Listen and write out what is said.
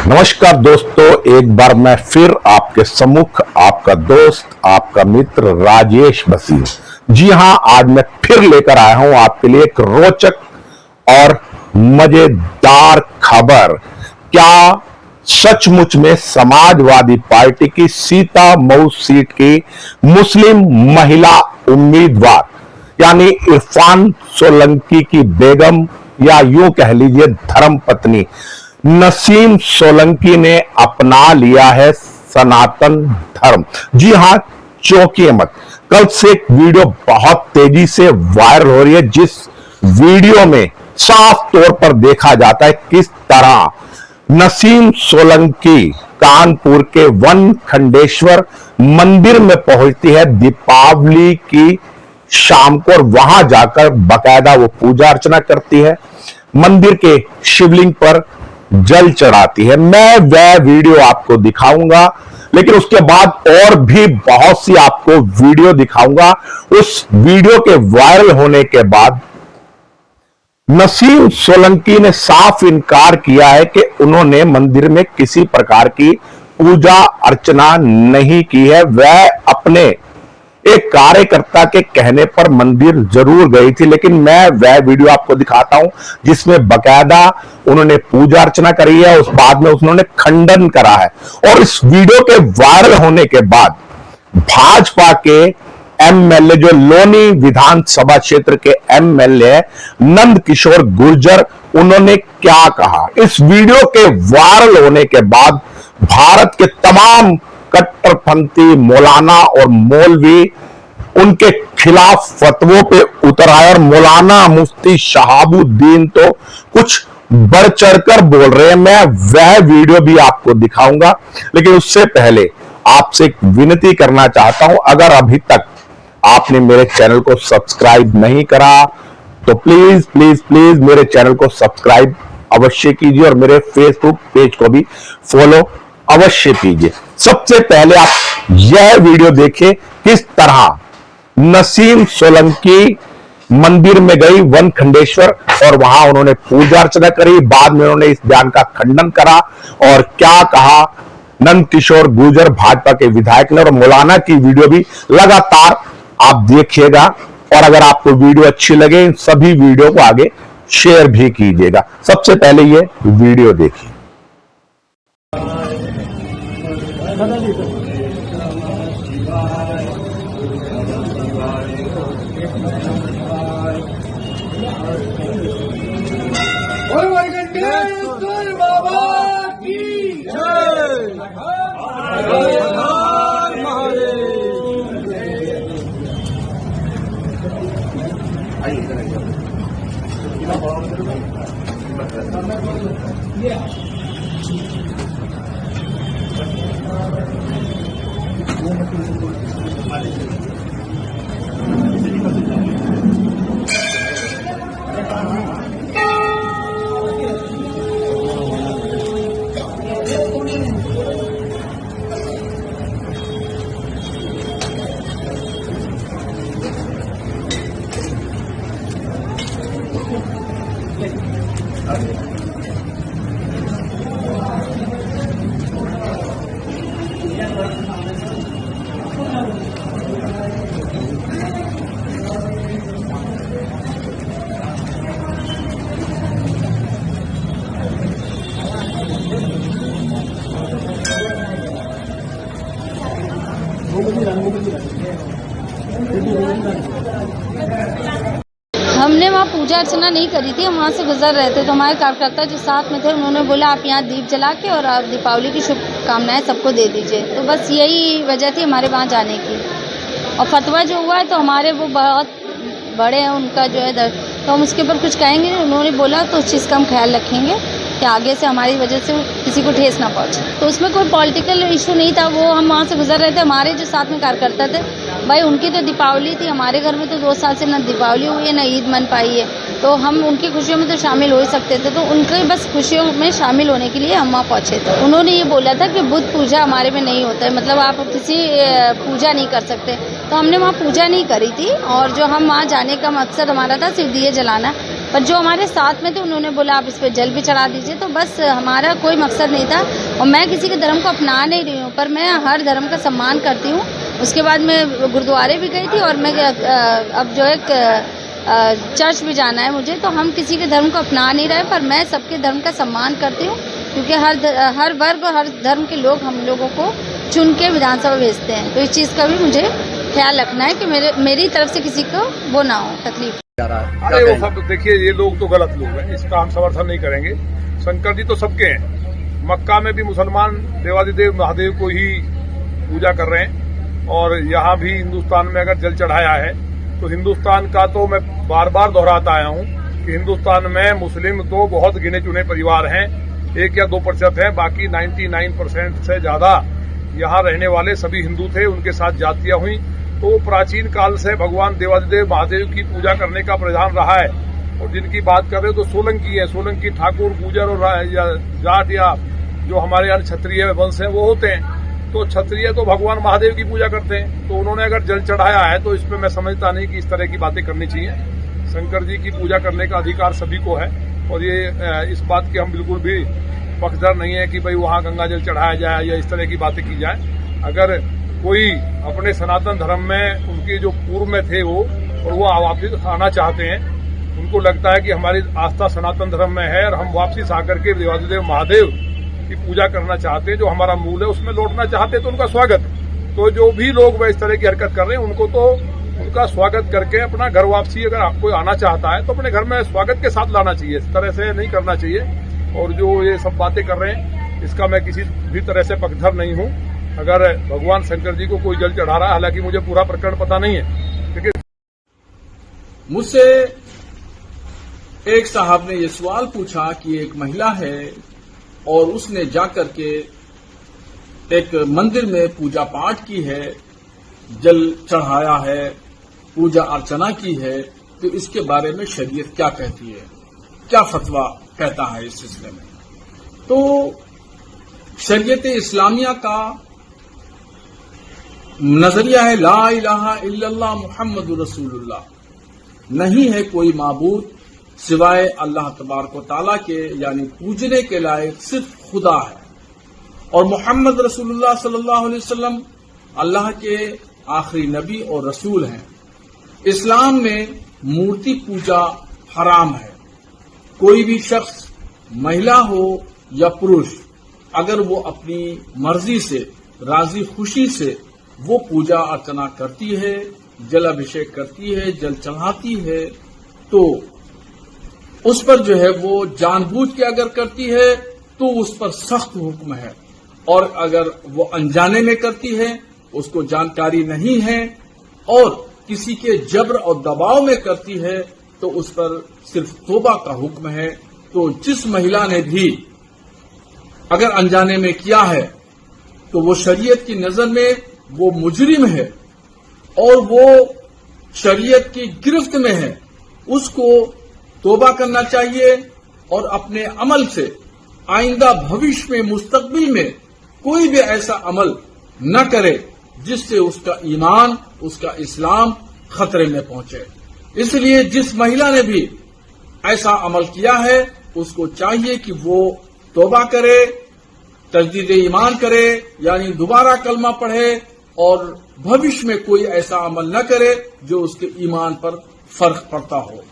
नमस्कार दोस्तों, एक बार मैं फिर आपके सम्मुख आपका दोस्त आपका मित्र राजेश बसी। जी हां, आज मैं फिर लेकर आया हूं आपके लिए एक रोचक और मजेदार खबर। क्या सचमुच में समाजवादी पार्टी की सीतामऊ सीट की मुस्लिम महिला उम्मीदवार यानी इरफान सोलंकी की बेगम या यूं कह लीजिए धर्मपत्नी नसीम सोलंकी ने अपना लिया है सनातन धर्म? जी हां, चौंकिए मत। कल से एक वीडियो बहुत तेजी से वायरल हो रही है, जिस वीडियो में साफ तौर पर देखा जाता है किस तरह नसीम सोलंकी कानपुर के वन खंडेश्वर मंदिर में पहुंचती है दीपावली की शाम को और वहां जाकर बकायदा वो पूजा अर्चना करती है, मंदिर के शिवलिंग पर जल चढ़ाती है। मैं वह वीडियो आपको दिखाऊंगा, लेकिन उसके बाद और भी बहुत सी आपको वीडियो दिखाऊंगा। उस वीडियो के वायरल होने के बाद नसीम सोलंकी ने साफ इनकार किया है कि उन्होंने मंदिर में किसी प्रकार की पूजा अर्चना नहीं की है। वह अपने एक कार्यकर्ता के कहने पर मंदिर जरूर गई थी, लेकिन मैं वह वीडियो आपको दिखाता हूं जिसमें बकायदा उन्होंने पूजा अर्चना करी है। उस बाद में उन्होंने खंडन करा है। और इस वीडियो के वायरल होने के बाद भाजपा के एमएलए, जो लोनी विधानसभा क्षेत्र के एमएलए नंद किशोर गुर्जर, उन्होंने क्या कहा? इस वीडियो के वायरल होने के बाद भारत के तमाम कट्टरपंथी मौलाना और मौलवी उनके खिलाफ फतवों पे उतर आए और मौलाना मुफ्ती शहाबुद्दीन तो कुछ बढ़ चढ़कर बोल रहे हैं। मैं वह वीडियो भी आपको दिखाऊंगा, लेकिन उससे पहले आपसे एक विनती करना चाहता हूं। अगर अभी तक आपने मेरे चैनल को सब्सक्राइब नहीं करा तो प्लीज प्लीज प्लीज मेरे चैनल को सब्सक्राइब अवश्य कीजिए और मेरे फेसबुक पेज को भी फॉलो अवश्य कीजिए। सबसे पहले आप यह वीडियो देखिए किस तरह नसीम सोलंकी मंदिर में गई वन खंडेश्वर और वहां उन्होंने पूजा अर्चना करी। बाद में उन्होंने इस बयान का खंडन करा और क्या कहा नंद किशोर गुर्जर भाजपा के विधायक ने। और मौलाना की वीडियो भी लगातार आप देखिएगा, और अगर आपको वीडियो अच्छी लगे इन सभी वीडियो को आगे शेयर भी कीजिएगा। सबसे पहले ये वीडियो देखिए। बाबा की जय। हमने वहाँ पूजा अर्चना नहीं करी थी, हम वहाँ से गुजर रहे थे तो हमारे कार्यकर्ता जो साथ में थे उन्होंने बोला आप यहाँ दीप जला के और आप दीपावली की शुभकामनाएं सबको दे दीजिए। तो बस यही वजह थी हमारे वहाँ जाने की। और फतवा जो हुआ है तो हमारे वो बहुत बड़े हैं, उनका जो है तो हम उसके ऊपर कुछ कहेंगे। उन्होंने बोला तो उस चीज़ का हम ख्याल रखेंगे कि आगे से हमारी वजह से किसी को ठेस ना पहुँचे। तो उसमें कोई पॉलिटिकल इशू नहीं था, वो हम वहाँ से गुजर रहे थे। हमारे जो साथ में कार्यकर्ता थे भाई, उनकी तो दीपावली थी, हमारे घर में तो 2 साल से ना दीपावली हुई है ना ईद मन पाई है, तो हम उनकी खुशियों में तो शामिल हो ही सकते थे। तो उनके बस खुशियों में शामिल होने के लिए हम वहाँ पहुँचे थे। उन्होंने ये बोला था कि बुद्ध पूजा हमारे में नहीं होता है, मतलब आप किसी पूजा नहीं कर सकते। तो हमने वहाँ पूजा नहीं करी थी और जो हम वहाँ जाने का मकसद हमारा था सिर्फ दिए जलाना। पर जो हमारे साथ में थे उन्होंने बोला आप इस पे जल भी चढ़ा दीजिए। तो बस हमारा कोई मकसद नहीं था और मैं किसी के धर्म को अपना नहीं रही हूँ, पर मैं हर धर्म का सम्मान करती हूँ। उसके बाद मैं गुरुद्वारे भी गई थी और मैं अब जो एक चर्च भी जाना है मुझे। तो हम किसी के धर्म को अपना नहीं रहे, पर मैं सबके धर्म का सम्मान करती हूँ, क्योंकि हर वर्ग और हर धर्म के लोग हम लोगों को चुन के विधानसभा भेजते हैं। तो इस चीज़ का भी मुझे ख्याल रखना है कि मेरी तरफ से किसी को वो ना हो तकलीफ। अरे वो सब देखिए, ये लोग तो गलत लोग हैं, इसका हम समर्थन नहीं करेंगे। शंकर जी तो सबके हैं। मक्का में भी मुसलमान देवादिदेव महादेव को ही पूजा कर रहे हैं और यहाँ भी हिंदुस्तान में अगर जल चढ़ाया है तो हिंदुस्तान का तो मैं बार बार दोहराता आया हूँ कि हिंदुस्तान में मुस्लिम तो बहुत गिने चुने परिवार हैं, 1 या 2% हैं, बाकी 99% से ज्यादा यहाँ रहने वाले सभी हिंदू थे। उनके साथ जातियां हुई। तो प्राचीन काल से भगवान देवादिदेव महादेव की पूजा करने का प्रधान रहा है। और जिनकी बात कर रहे हो तो सोलंकी है, सोलंकी ठाकुर गुजर और जाट या जो हमारे यहाँ क्षत्रिय वंश है वो होते हैं। तो क्षत्रिय तो भगवान महादेव की पूजा करते हैं, तो उन्होंने अगर जल चढ़ाया है तो इसमें मैं समझता नहीं कि इस तरह की बातें करनी चाहिए। शंकर जी की पूजा करने का अधिकार सभी को है और ये इस बात की हम बिल्कुल भी पक्षधर नहीं है कि भाई वहां गंगा जल चढ़ाया जाए या इस तरह की बातें की जाए। अगर कोई अपने सनातन धर्म में उनके जो पूर्व में थे वो और वो वापस आना चाहते हैं, उनको लगता है कि हमारी आस्था सनातन धर्म में है और हम वापस आकर के देवादिदेव महादेव की पूजा करना चाहते हैं, जो हमारा मूल है उसमें लौटना चाहते हैं, तो उनका स्वागत। तो जो भी लोग वह इस तरह की हरकत कर रहे हैं उनको तो उनका स्वागत करके अपना घर वापसी, अगर कोई आना चाहता है तो अपने घर में स्वागत के साथ लाना चाहिए, इस तरह से नहीं करना चाहिए। और जो ये सब बातें कर रहे हैं इसका मैं किसी भी तरह से पक्षधर नहीं हूं। अगर भगवान शंकर जी को कोई जल चढ़ा रहा है, हालांकि मुझे पूरा प्रकरण पता नहीं है, लेकिन मुझसे एक साहब ने ये सवाल पूछा कि एक महिला है और उसने जाकर के एक मंदिर में पूजा पाठ की है, जल चढ़ाया है, पूजा अर्चना की है, तो इसके बारे में शरीयत क्या कहती है, क्या फतवा कहता है इस सिलसिले में। तो शरीयत इस्लामिया का नजरिया है ला इलाहा इल्लल्लाह मुहम्मदुर रसूलुल्लाह, नहीं है कोई माबूद सिवाय अल्लाह तबारक व तआला के, यानी पूजने के लायक सिर्फ खुदा है। और मोहम्मद रसूलुल्लाह सल्लल्लाहु अलैहि वसल्लम अल्लाह के आखिरी नबी और रसूल हैं। इस्लाम में मूर्ति पूजा हराम है। कोई भी शख्स, महिला हो या पुरुष, अगर वो अपनी मर्जी से, राजी खुशी से वो पूजा अर्चना करती है, जल अभिषेक करती है, जल चढ़ाती है, तो उस पर जो है वो जानबूझ के अगर करती है तो उस पर सख्त हुक्म है। और अगर वो अनजाने में करती है, उसको जानकारी नहीं है और किसी के जबर और दबाव में करती है, तो उस पर सिर्फ तौबा का हुक्म है। तो जिस महिला ने भी अगर अनजाने में किया है तो वो शरीयत की नजर में वो मुजरिम है और वो शरीयत की गिरफ्त में है। उसको तौबा करना चाहिए और अपने अमल से आइंदा भविष्य में, मुस्तकबिल में कोई भी ऐसा अमल न करे जिससे उसका ईमान, उसका इस्लाम खतरे में पहुंचे। इसलिए जिस महिला ने भी ऐसा अमल किया है उसको चाहिए कि वो तौबा करे, तजदीद ईमान करे, यानी दोबारा कलमा पढ़े और भविष्य में कोई ऐसा अमल न करे जो उसके ईमान पर फर्क पड़ता हो।